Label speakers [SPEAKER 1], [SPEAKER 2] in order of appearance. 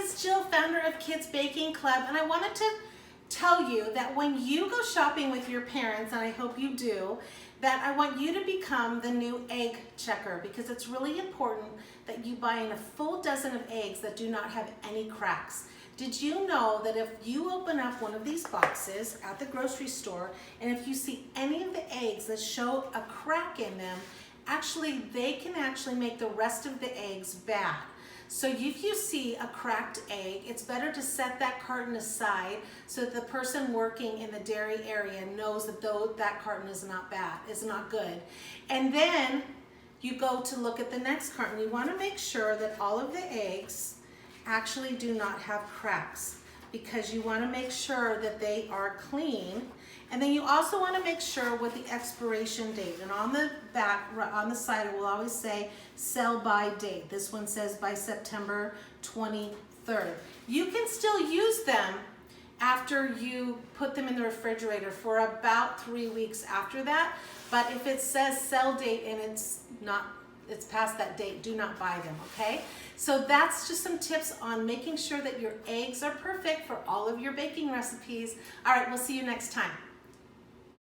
[SPEAKER 1] it's Jill, founder of Kids Baking Club, and I wanted to tell you that when you go shopping with your parents, and I hope you do, that I want you to become the new egg checker, because it's really important that you buy in a full dozen of eggs that do not have any cracks. Did you know that if you open up one of these boxes at the grocery store, and if you see any of the eggs that show a crack in them, actually they can actually make the rest of the eggs bad. So if you see a cracked egg, it's better to set that carton aside so that the person working in the dairy area knows that that carton is not bad, is not good. And then you go to look at the next carton. You want to make sure that all of the eggs actually do not have cracks, because you want to make sure that they are clean. And then you also want to make sure with the expiration date. And on the back, on the side, it will always say sell by date. This one says by September 23rd. You can still use them after you put them in the refrigerator for about 3 weeks after that. But if it says sell date and it's past that date, do not buy them, okay? So that's just some tips on making sure that your eggs are perfect for all of your baking recipes. All right, we'll see you next time.